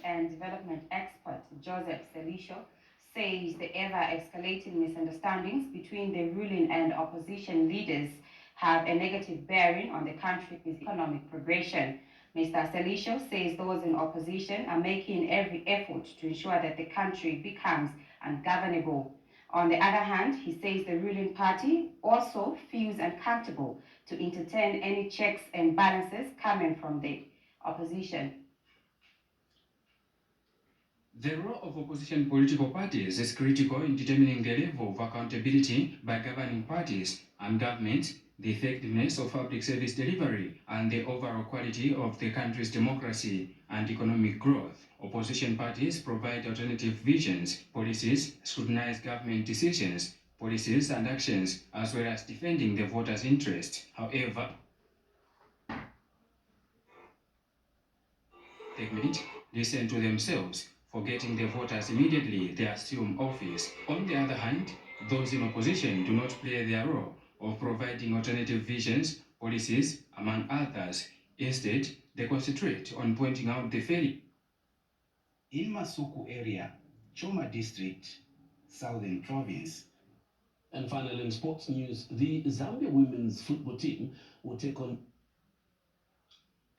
and development expert Joseph Selisho says the ever-escalating misunderstandings between the ruling and opposition leaders have a negative bearing on the country's economic progression. Mr. Selisho says those in opposition are making every effort to ensure that the country becomes ungovernable. On the other hand, he says the ruling party also feels uncomfortable to entertain any checks and balances coming from the opposition. The role of opposition political parties is critical in determining the level of accountability by governing parties and governments, the effectiveness of public service delivery, and the overall quality of the country's democracy and economic growth. Opposition parties provide alternative visions, policies, scrutinize government decisions, policies and actions, as well as defending the voters' interests. However, they listen to themselves, forgetting the voters immediately they assume office. On the other hand, those in opposition do not play their role of providing alternative visions, policies, among others. Instead, they concentrate on pointing out the failure. In Masuku area, Choma district, Southern Province. And finally, in sports news, the Zambia women's football team will take on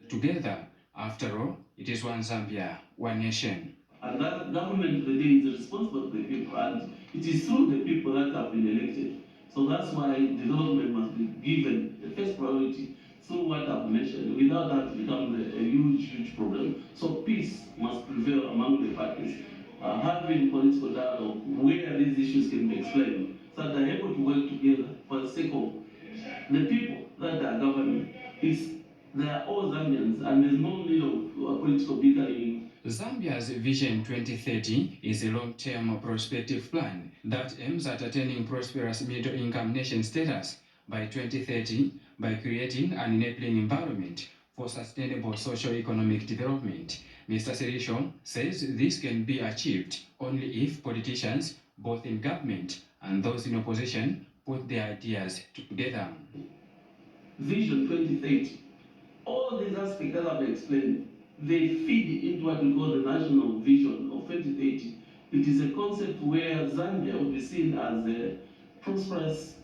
together. After all, it is one Zambia, one nation. And that government today is responsible to the people, and it is through the people that have been elected. So that's why development must be given the first priority through what I've mentioned. Without that, it becomes a huge problem. So peace must prevail among the parties. Having political dialogue where these issues can be explained, so that they're able to work together for the sake of the people that are governing. They are all Zambians, and there's no need of political bickering. Zambia's Vision 2030 is a long-term prospective plan that aims at attaining prosperous middle-income nation status by 2030 by creating an enabling environment for sustainable socio-economic development. Mr. Serisho says this can be achieved only if politicians, both in government and those in opposition, put their ideas together. Vision 2030. All these aspects that I've explained, they feed into what we call the national vision of 2030. It is a concept where Zambia will be seen as a prosperous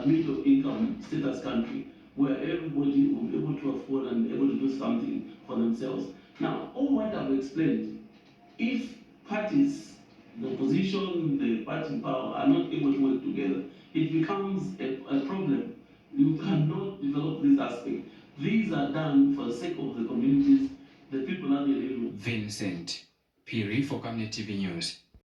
middle-income status country, where everybody will be able to afford and able to do something for themselves. Now, all what I've explained, if parties, the opposition, the party in power are not able to work together, it becomes a problem. You cannot develop this aspect. These are done for the sake of the communities, the people that they live with. Vincent Piri for Community TV News.